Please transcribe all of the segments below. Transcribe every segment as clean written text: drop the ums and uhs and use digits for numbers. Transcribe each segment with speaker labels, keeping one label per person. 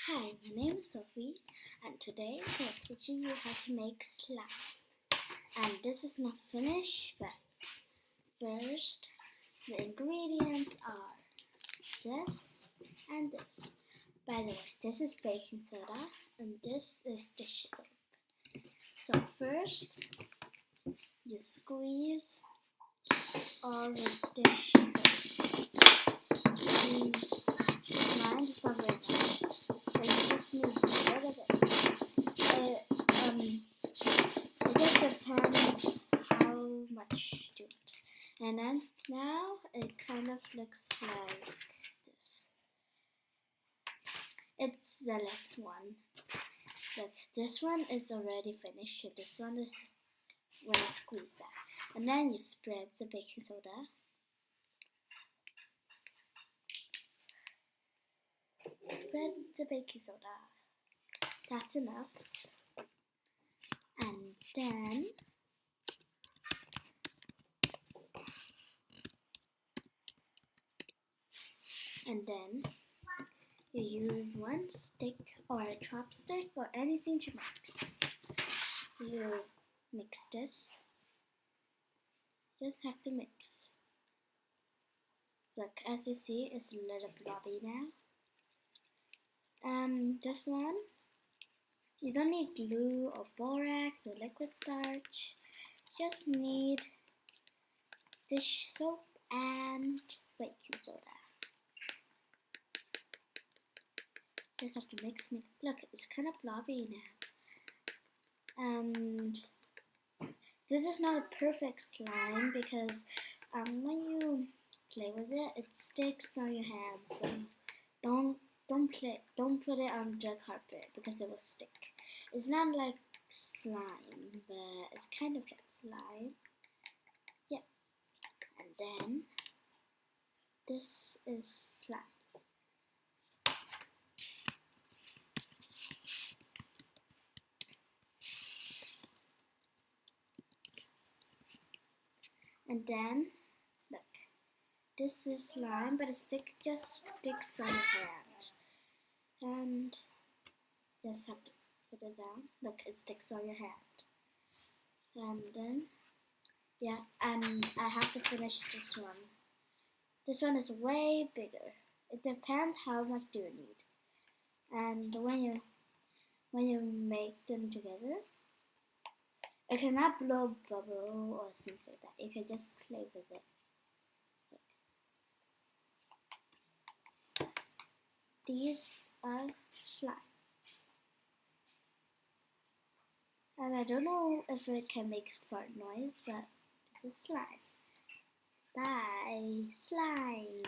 Speaker 1: Hi, my name is Sophie, and today I'm teaching you how to make slime. And this is not finished, but first the ingredients are this and this. By the way, this is baking soda and this is dish soap. So first, you squeeze all the dish soap. Mine is not very much. But you just need a little bit. It just depends how much you want. And then now it kind of looks like this. It's the left one. Look, this one is already finished. This one is when I squeeze that. And then you spread the baking soda. Spread the baking soda. That's enough. And then you use one stick or a chopstick or anything to mix. You mix this. Just have to mix. Look, as you see, it's a little blobby now. This one, you don't need glue or borax or liquid starch. Just need dish soap and baking soda. Just have to mix. Look, it's kind of blobby now. And this is not a perfect slime because when you play with it, it sticks on your hands. So don't put it on the carpet because it will stick. It's not like slime, but it's kind of like slime. Yeah. And then this is slime. And then look, this is slime, but it just sticks on your hand. And just have to put it down. Look, it sticks on your hand. And then, yeah, and I have to finish this one. This one is way bigger. It depends how much do you need. And when you make them together, it cannot blow bubble or things like that. You can just play with it. These are slime. And I don't know if it can make fart noise, but this is slime. Bye, slime.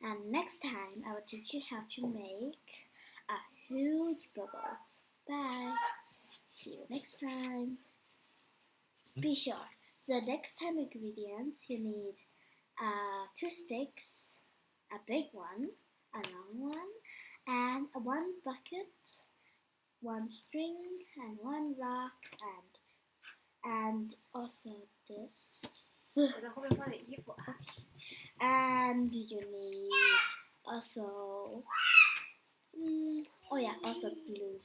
Speaker 1: And next time I will teach you how to make a huge bubble. Bye. See you next time. Be sure, the next time ingredients you need 2 sticks, a big one, a long one, and 1 bucket, 1 string, and 1 rock, and also this. And you need also also glue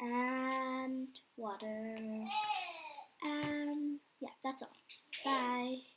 Speaker 1: and water, and yeah, that's all. Bye.